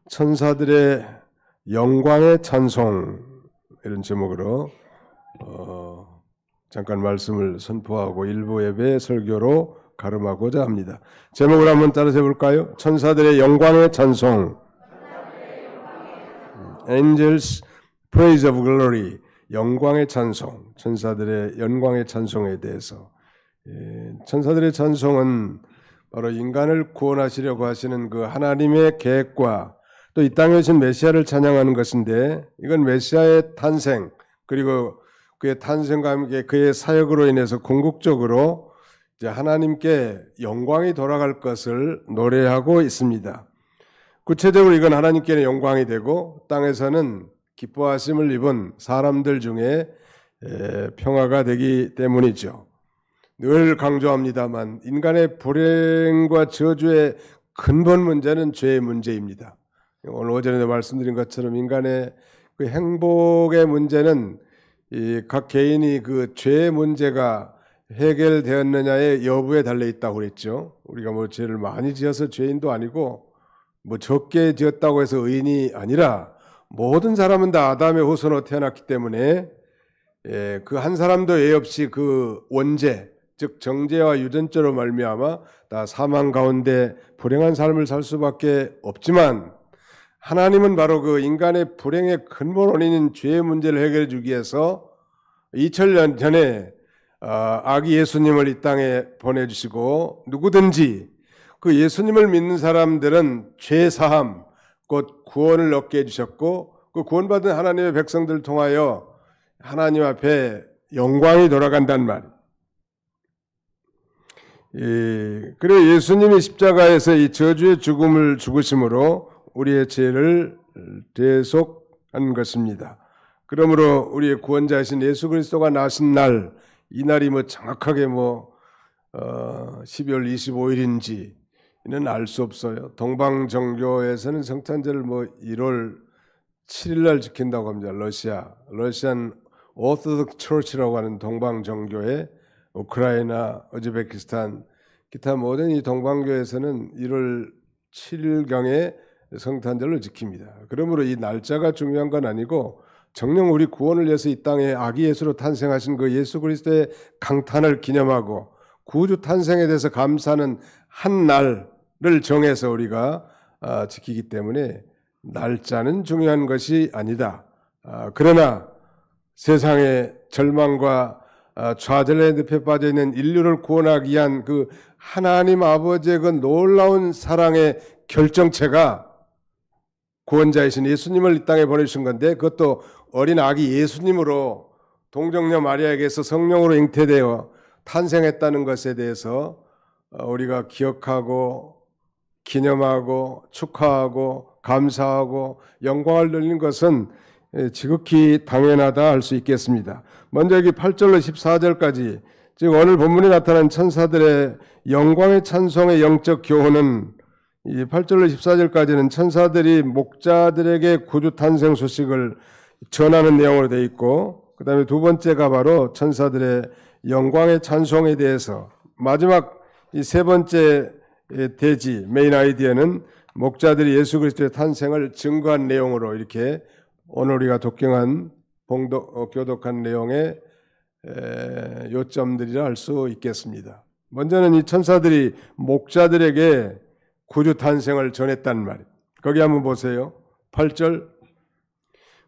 천사들의 영광의 찬송 이런 제목으로 잠깐 말씀을 선포하고 일부 예배 설교로 가름하고자 합니다. 제목을 한번 따라서 해볼까요? 천사들의 영광의 찬송, Angels Praise of Glory, 영광의 찬송, 천사들의 영광의 찬송에 대해서. 천사들의 찬송은 바로 인간을 구원하시려고 하시는 그 하나님의 계획과 또 이 땅에 오신 메시아를 찬양하는 것인데, 이건 메시아의 탄생 그리고 그의 탄생과 함께 그의 사역으로 인해서 궁극적으로 이제 하나님께 영광이 돌아갈 것을 노래하고 있습니다. 구체적으로 이건 하나님께는 영광이 되고 땅에서는 기뻐하심을 입은 사람들 중에 평화가 되기 때문이죠. 늘 강조합니다만 인간의 불행과 저주의 근본 문제는 죄의 문제입니다. 오늘 오전에도 말씀드린 것처럼 인간의 그 행복의 문제는 이 각 개인이 그 죄의 문제가 해결되었느냐의 여부에 달려 있다고 그랬죠. 우리가 뭐 죄를 많이 지어서 죄인도 아니고 뭐 적게 지었다고 해서 의인이 아니라 모든 사람은 다 아담의 후손으로 태어났기 때문에 그 한 사람도 예 없이 그 원죄, 즉 정죄와 유전죄로 말미암아 다 사망 가운데 불행한 삶을 살 수밖에 없지만, 하나님은 바로 그 인간의 불행의 근본 원인인 죄의 문제를 해결해 주기 위해서 2000년 전에 아기 예수님을 이 땅에 보내주시고, 누구든지 그 예수님을 믿는 사람들은 죄 사함 곧 구원을 얻게 해주셨고, 그 구원받은 하나님의 백성들을 통하여 하나님 앞에 영광이 돌아간단 말이에요. 그래 예수님이 십자가에서 이 저주의 죽음을 죽으심으로 우리의 죄를 대속한 것입니다. 그러므로 우리의 구원자이신 예수 그리스도가 나신 날, 이 날이 뭐 정확하게 12월 25일인지 이는 알 수 없어요. 동방정교에서는 성탄절을 1월 7일 날 지킨다고 합니다. 러시안 오르토독스 처치라고 하는 동방정교회, 우크라이나, 우즈베키스탄, 기타 모든 이 동방교에서는 1월 7일경에 성탄절을 지킵니다. 그러므로 이 날짜가 중요한 건 아니고 정녕 우리 구원을 위해서 이 땅에 아기 예수로 탄생하신 그 예수 그리스도의 강탄을 기념하고 구주 탄생에 대해서 감사하는 한 날을 정해서 우리가 지키기 때문에 날짜는 중요한 것이 아니다. 그러나 세상의 절망과 좌절의 늪에 빠져 있는 인류를 구원하기 위한 그 하나님 아버지의 그 놀라운 사랑의 결정체가 구원자이신 예수님을 이 땅에 보내주신 건데, 그것도 어린 아기 예수님으로 동정녀 마리아에게서 성령으로 잉태되어 탄생했다는 것에 대해서 우리가 기억하고 기념하고 축하하고 감사하고 영광을 돌리는 것은 지극히 당연하다 할 수 있겠습니다. 먼저 여기 8절로 14절까지, 즉 오늘 본문에 나타난 천사들의 영광의 찬송의 영적 교훈은 이 8절로 14절까지는 천사들이 목자들에게 구주 탄생 소식을 전하는 내용으로 되어 있고, 그 다음에 두 번째가 바로 천사들의 영광의 찬송에 대해서, 마지막 이 세 번째 대지 메인 아이디어는 목자들이 예수 그리스도의 탄생을 증거한 내용으로 이렇게 오늘 우리가 교독한 내용의 요점들이라 할 수 있겠습니다. 먼저는 이 천사들이 목자들에게 구주 탄생을 전했단 말이에요. 거기 한번 보세요. 8절,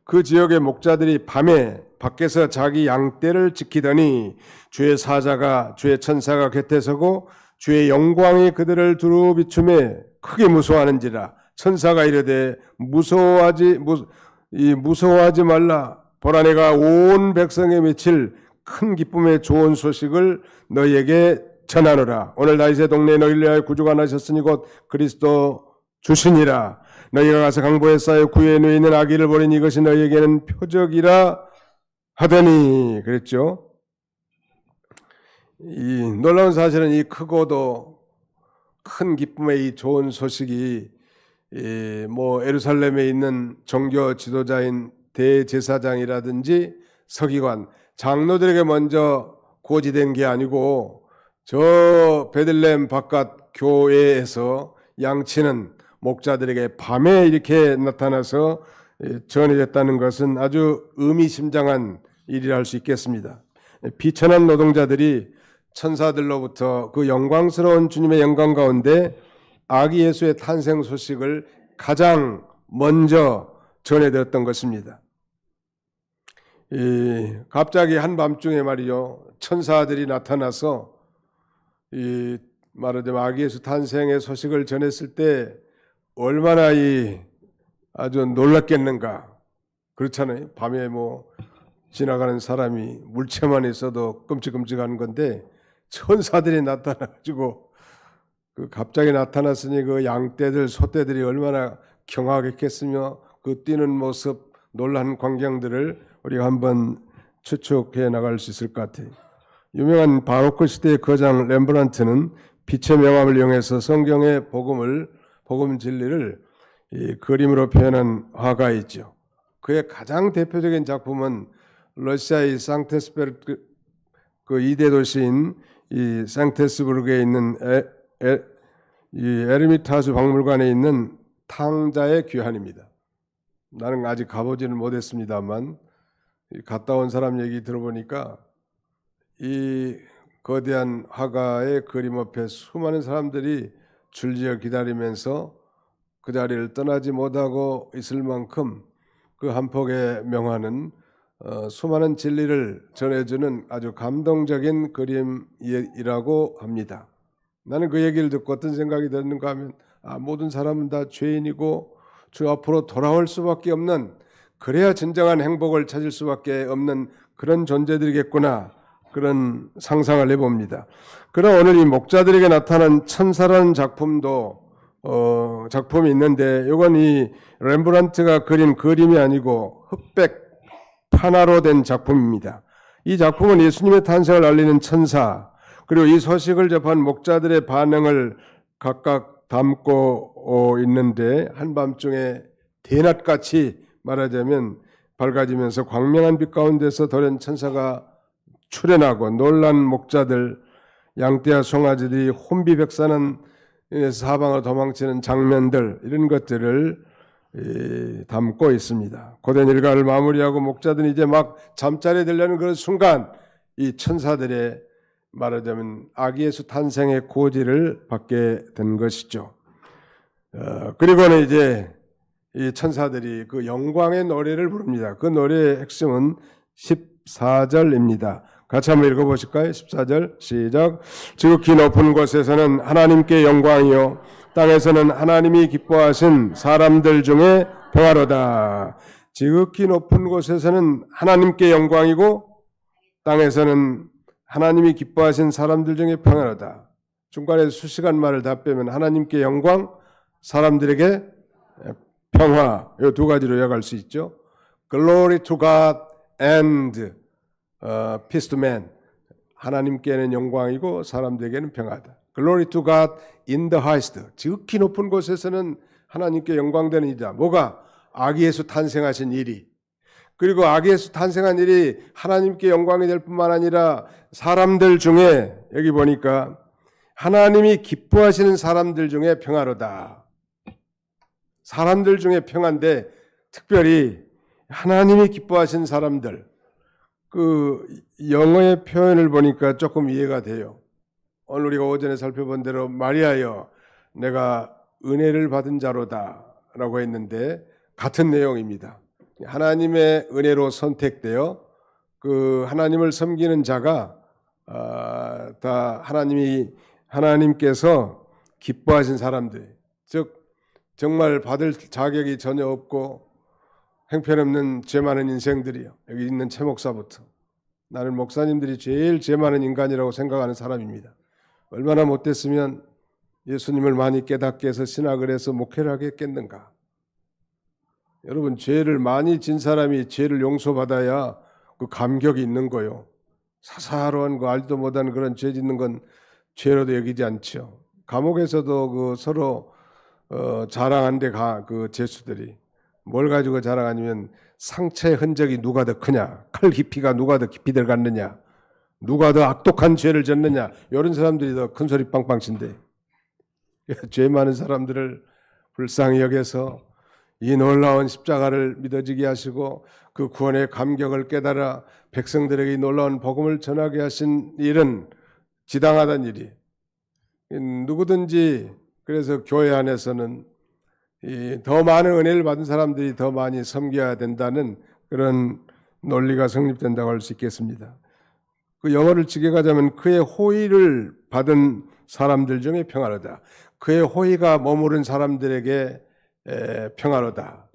그 지역의 목자들이 밤에 밖에서 자기 양떼를 지키더니 주의 사자가 주의 천사가 곁에 서고 주의 영광이 그들을 두루 비추매 크게 무서워하는지라. 천사가 이르되 무서워하지 말라. 보라, 내가 온 백성에 미칠 큰 기쁨의 좋은 소식을 너희에게 전하노라. 오늘 다윗의 동네에 너희를 위하여 구주가 나셨으니 곧 그리스도 주시니라. 너희가 가서 강보에 쌓여 구유에 누워 있는 아기를 보리니 이것이 너희에게는 표적이라 하더니, 그랬죠. 이 놀라운 사실은 이 크고도 큰 기쁨의 이 좋은 소식이 예루살렘에 있는 종교 지도자인 대제사장이라든지 서기관, 장로들에게 먼저 고지된 게 아니고 저 베들레헴 바깥 교회에서 양치는 목자들에게 밤에 이렇게 나타나서 전해졌다는 것은 아주 의미심장한 일이라 할 수 있겠습니다. 비천한 노동자들이 천사들로부터 그 영광스러운 주님의 영광 가운데 아기 예수의 탄생 소식을 가장 먼저 전해드렸던 것입니다. 갑자기 한밤중에 말이죠, 천사들이 나타나서 말하자면 아기 예수 탄생의 소식을 전했을 때 얼마나 아주 놀랐겠는가. 그렇잖아요. 밤에 지나가는 사람이 물체만 있어도 끔찍끔찍한 건데 천사들이 나타나가지고 갑자기 나타났으니 그 양떼들 소떼들이 얼마나 경악했겠으며 그 뛰는 모습, 놀란 광경들을 우리가 한번 추측해 나갈 수 있을 것 같아요. 유명한 바로크 시대의 거장 렘브란트는 빛의 명암을 이용해서 성경의 복음 진리를 그림으로 표현한 화가이죠. 그의 가장 대표적인 작품은 러시아의 상테스베르크 그 2대 도시인 이 상테스부르크에 있는 이 에르미타주 박물관에 있는 탕자의 귀환입니다. 나는 아직 가보지는 못했습니다만 갔다 온 사람 얘기 들어보니까 이 거대한 화가의 그림 앞에 수많은 사람들이 줄지어 기다리면서 그 자리를 떠나지 못하고 있을 만큼 그 한 폭의 명화는 수많은 진리를 전해주는 아주 감동적인 그림이라고 합니다. 나는 그 얘기를 듣고 어떤 생각이 드는가 하면 모든 사람은 다 죄인이고 주 앞으로 돌아올 수밖에 없는, 그래야 진정한 행복을 찾을 수밖에 없는 그런 존재들이겠구나, 그런 상상을 해봅니다. 그러나 오늘 이 목자들에게 나타난 천사라는 작품도 작품이 있는데 이건 이 렘브란트가 그린 그림이 아니고 흑백 판화로 된 작품입니다. 이 작품은 예수님의 탄생을 알리는 천사, 그리고 이 소식을 접한 목자들의 반응을 각각 담고 있는데 한밤중에 대낮같이 말하자면 밝아지면서 광명한 빛 가운데서 돌연 천사가 출현하고 놀란 목자들, 양떼와 송아지들이 혼비백산한 사방으로 도망치는 장면들, 이런 것들을 담고 있습니다. 고된 일과를 마무리하고 목자들이 이제 막 잠자리에 들려는 그런 순간 이 천사들의 말하자면 아기 예수 탄생의 고지를 받게 된 것이죠. 그리고는 이제 이 천사들이 그 영광의 노래를 부릅니다. 그 노래의 핵심은 14절입니다. 같이 한번 읽어보실까요? 14절 시작. 지극히 높은 곳에서는 하나님께 영광이요 땅에서는 하나님이 기뻐하신 사람들 중에 평화로다. 지극히 높은 곳에서는 하나님께 영광이고 땅에서는 하나님이 기뻐하신 사람들 중에 평화로다. 중간에 수식한 말을 다 빼면 하나님께 영광, 사람들에게 평화, 이 두 가지로 요약할 수 있죠. Glory to God and peace to man. 하나님께는 영광이고 사람들에게는 평화다. Glory to God in the highest. 지극히 높은 곳에서는 하나님께 영광되는 일이다. 뭐가? 아기 예수 탄생하신 일이. 그리고 아기 예수 탄생한 일이 하나님께 영광이 될 뿐만 아니라 사람들 중에, 여기 보니까 하나님이 기뻐하시는 사람들 중에 평화로다. 사람들 중에 평화인데 특별히 하나님이 기뻐하신 사람들, 그 영어의 표현을 보니까 조금 이해가 돼요. 오늘 우리가 오전에 살펴본 대로 마리아여 내가 은혜를 받은 자로다 라고 했는데 같은 내용입니다. 하나님의 은혜로 선택되어 그 하나님을 섬기는 자가 다 하나님께서 기뻐하신 사람들, 즉 정말 받을 자격이 전혀 없고 형편없는 죄 많은 인생들이요. 여기 있는 최 목사부터 나는 목사님들이 제일 죄 많은 인간이라고 생각하는 사람입니다. 얼마나 못됐으면 예수님을 많이 깨닫게 해서 신학을 해서 목회를 하겠겠는가. 여러분, 죄를 많이 진 사람이 죄를 용서받아야 그 감격이 있는 거요. 사사로운 거 알지도 못하는 그런 죄 짓는 건 죄로도 여기지 않죠. 감옥에서도 그 서로 자랑한데 그 죄수들이 뭘 가지고 자랑하냐면 상처의 흔적이 누가 더 크냐, 칼 깊이가 누가 더 깊이 들어갔느냐, 누가 더 악독한 죄를 졌느냐, 이런 사람들이 더 큰 소리 빵빵 친대. 죄 많은 사람들을 불쌍히 여겨서 이 놀라운 십자가를 믿어지게 하시고 그 구원의 감격을 깨달아 백성들에게 이 놀라운 복음을 전하게 하신 일은 지당하다는 일이. 누구든지 그래서 교회 안에서는 더 많은 은혜를 받은 사람들이 더 많이 섬겨야 된다는 그런 논리가 성립된다고 할 수 있겠습니다. 그 영어를 직역하자면 그의 호의를 받은 사람들 중에 평안하다. 그의 호의가 머무른 사람들에게 평안하다.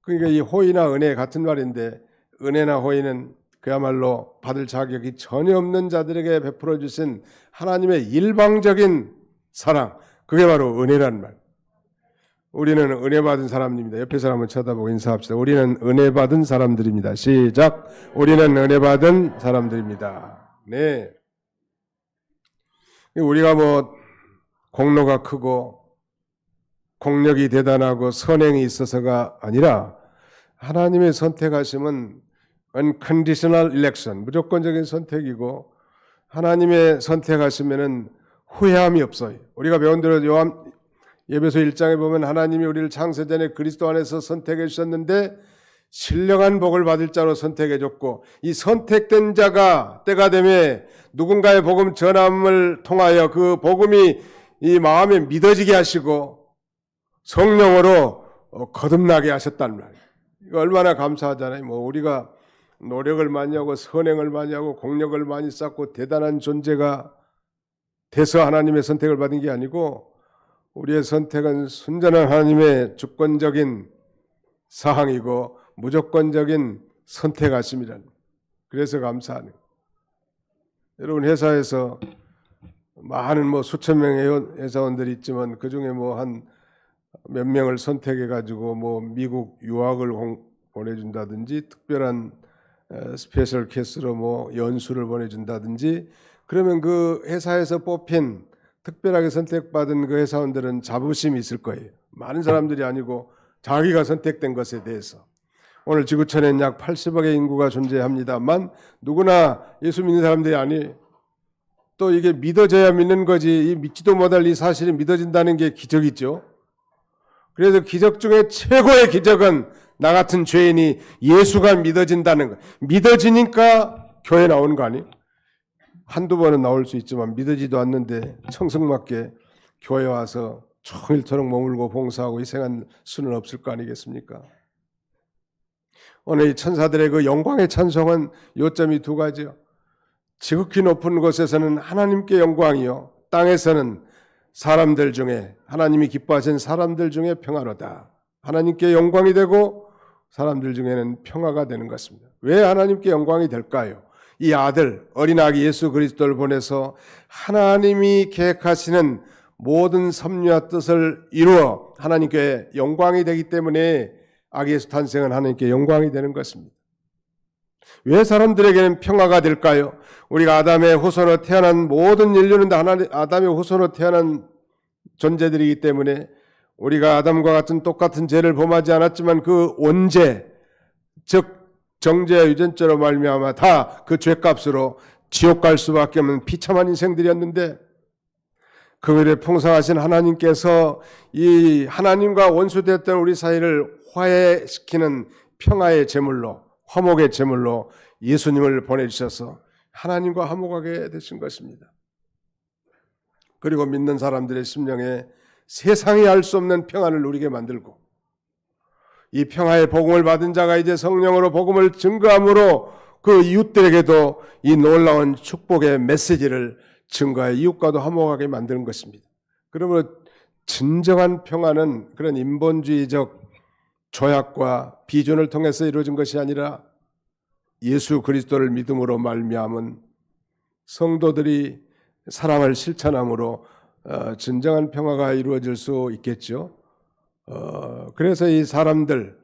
그러니까 이 호의나 은혜 같은 말인데 은혜나 호의는 그야말로 받을 자격이 전혀 없는 자들에게 베풀어 주신 하나님의 일방적인 사랑, 그게 바로 은혜라는 말. 우리는 은혜 받은 사람입니다. 옆에 사람을 쳐다보고 인사합시다. 우리는 은혜 받은 사람들입니다. 시작. 우리는 은혜 받은 사람들입니다. 네. 우리가 뭐 공로가 크고 공력이 대단하고 선행이 있어서가 아니라 하나님의 선택하심은 unconditional election, 무조건적인 선택이고 하나님의 선택하시면은 후회함이 없어요. 우리가 배운 대로 예배소 1장에 보면 하나님이 우리를 창세전에 그리스도 안에서 선택해 주셨는데 신령한 복을 받을 자로 선택해 줬고 이 선택된 자가 때가 되면 누군가의 복음 전함을 통하여 그 복음이 이 마음에 믿어지게 하시고 성령으로 거듭나게 하셨단 말이에요. 이거 얼마나 감사하잖아요. 뭐 우리가 노력을 많이 하고 선행을 많이 하고 공력을 많이 쌓고 대단한 존재가 돼서 하나님의 선택을 받은 게 아니고 우리의 선택은 순전한 하나님의 주권적인 사항이고 무조건적인 선택하심이라는. 그래서 감사하는. 여러분 회사에서 많은 뭐 수천 명의 회사원들이 있지만 그 중에 뭐 한 몇 명을 선택해 가지고 뭐 미국 유학을 보내준다든지 특별한 스페셜 캐스로 뭐 연수를 보내준다든지 그러면 그 회사에서 뽑힌 특별하게 선택받은 그 회사원들은 자부심이 있을 거예요. 많은 사람들이 아니고 자기가 선택된 것에 대해서. 오늘 지구촌에는 약 80억의 인구가 존재합니다만 누구나 예수 믿는 사람들이 아니에요. 또 이게 믿어져야 믿는 거지 이 믿지도 못할 이 사실이 믿어진다는 게 기적이죠. 그래서 기적 중에 최고의 기적은 나 같은 죄인이 예수가 믿어진다는 거. 믿어지니까 교회 나오는 거 아니에요? 한두 번은 나올 수 있지만 믿어지도 않는데 청승맞게 교회 와서 종일토록 머물고 봉사하고 희생한 수는 없을 거 아니겠습니까? 오늘 이 천사들의 그 영광의 찬송은 요점이 두 가지요. 지극히 높은 곳에서는 하나님께 영광이요 땅에서는 사람들 중에 하나님이 기뻐하신 사람들 중에 평화로다. 하나님께 영광이 되고 사람들 중에는 평화가 되는 것입니다. 왜 하나님께 영광이 될까요? 이 아들 어린 아기 예수 그리스도를 보내서 하나님이 계획하시는 모든 섭리와 뜻을 이루어 하나님께 영광이 되기 때문에 아기 예수 탄생은 하나님께 영광이 되는 것입니다. 왜 사람들에게는 평화가 될까요? 우리가 아담의 후손으로 태어난 모든 인류는 다 아담의 후손으로 태어난 존재들이기 때문에 우리가 아담과 같은 똑같은 죄를 범하지 않았지만 그 원죄, 즉 정죄와 유전죄로 말미암아 다 그 죄값으로 지옥 갈 수밖에 없는 비참한 인생들이었는데 그 일에 풍성하신 하나님께서 이 하나님과 원수되었던 우리 사이를 화해시키는 평화의 제물로 화목의 제물로 예수님을 보내주셔서 하나님과 화목하게 되신 것입니다. 그리고 믿는 사람들의 심령에 세상이 알 수 없는 평안을 누리게 만들고 이 평화의 복음을 받은 자가 이제 성령으로 복음을 증거함으로 그 이웃들에게도 이 놀라운 축복의 메시지를 증거해 이웃과도 화목하게 만드는 것입니다. 그러므로 진정한 평화는 그런 인본주의적 조약과 비준을 통해서 이루어진 것이 아니라 예수 그리스도를 믿음으로 말미암은 성도들이 사랑을 실천함으로 진정한 평화가 이루어질 수 있겠죠. 그래서 이 사람들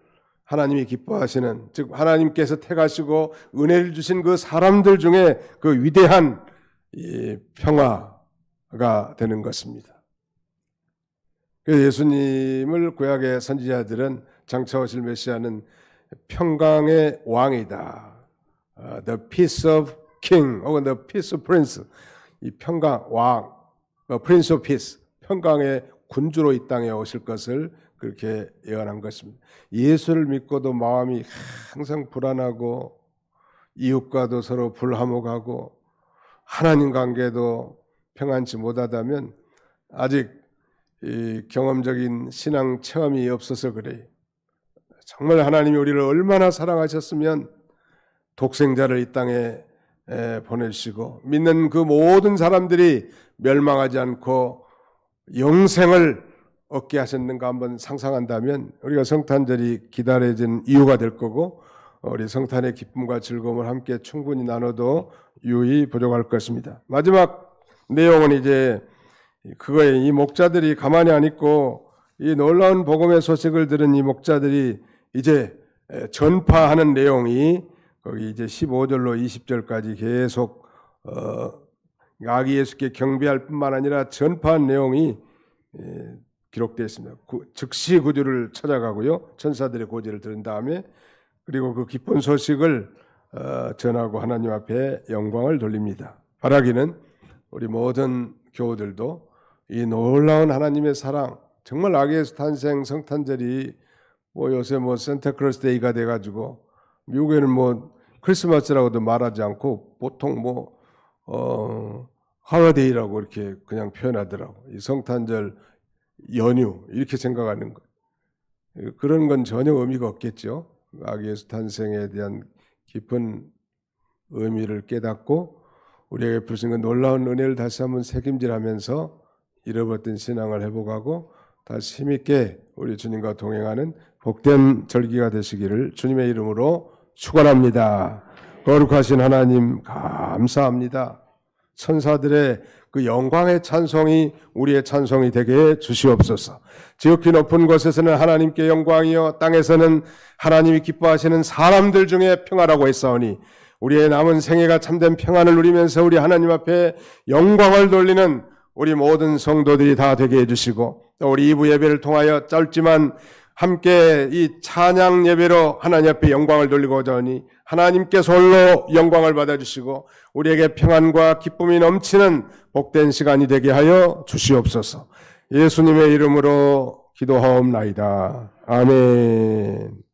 하나님이 기뻐하시는 즉 하나님께서 택하시고 은혜를 주신 그 사람들 중에 그 위대한 이 평화가 되는 것입니다. 그래서 예수님을 구약의 선지자들은 장차 오실 메시아는 평강의 왕이다. The peace of king 혹은 the peace of prince. 이 평강 왕, Prince of Peace, 평강의 군주로 이 땅에 오실 것을 그렇게 예언한 것입니다. 예수를 믿고도 마음이 항상 불안하고 이웃과도 서로 불화목하고 하나님 관계도 평안치 못하다면 아직 이 경험적인 신앙 체험이 없어서 그래요. 정말 하나님이 우리를 얼마나 사랑하셨으면 독생자를 이 땅에 보내주시고 믿는 그 모든 사람들이 멸망하지 않고 영생을 얻게 하셨는가 한번 상상한다면 우리가 성탄절이 기다려진 이유가 될 거고 우리 성탄의 기쁨과 즐거움을 함께 충분히 나눠도 유의 부족할 것입니다. 마지막 내용은 이제 그거에 이 목자들이 가만히 안 있고 이 놀라운 복음의 소식을 들은 이 목자들이 이제 전파하는 내용이 거기 이제 15절로 20절까지 계속 아기 예수께 경배할 뿐만 아니라 전파한 내용이 기록되어 있습니다. 즉시 구주를 찾아가고요. 천사들의 고지를 들은 다음에 그리고 그 기쁜 소식을 전하고 하나님 앞에 영광을 돌립니다. 바라기는 우리 모든 교우들도 이 놀라운 하나님의 사랑, 정말 아기 예수 탄생 성탄절이 뭐 요새 뭐 산타클로스 데이가 돼가지고 미국에는 뭐 크리스마스라고도 말하지 않고 보통 뭐 하러데이라고 이렇게 그냥 표현하더라고. 이 성탄절 연휴 이렇게 생각하는 거. 그런 건 전혀 의미가 없겠죠. 아기 예수 탄생에 대한 깊은 의미를 깨닫고 우리에게 부르신 그 놀라운 은혜를 다시 한번 새김질하면서 잃어버렸던 신앙을 회복하고 다시 힘있게 우리 주님과 동행하는 복된 절기가 되시기를 주님의 이름으로 축원합니다. 거룩하신 하나님 감사합니다. 천사들의 그 영광의 찬송이 우리의 찬송이 되게 해 주시옵소서. 지극히 높은 곳에서는 하나님께 영광이요 땅에서는 하나님이 기뻐하시는 사람들 중에 평화라고 했사오니 우리의 남은 생애가 참된 평안을 누리면서 우리 하나님 앞에 영광을 돌리는 우리 모든 성도들이 다 되게 해주시고 또 우리 2부 예배를 통하여 짧지만 함께 이 찬양 예배로 하나님 앞에 영광을 돌리고자 하니 하나님께서 홀로 영광을 받아주시고 우리에게 평안과 기쁨이 넘치는 복된 시간이 되게 하여 주시옵소서. 예수님의 이름으로 기도하옵나이다. 아멘.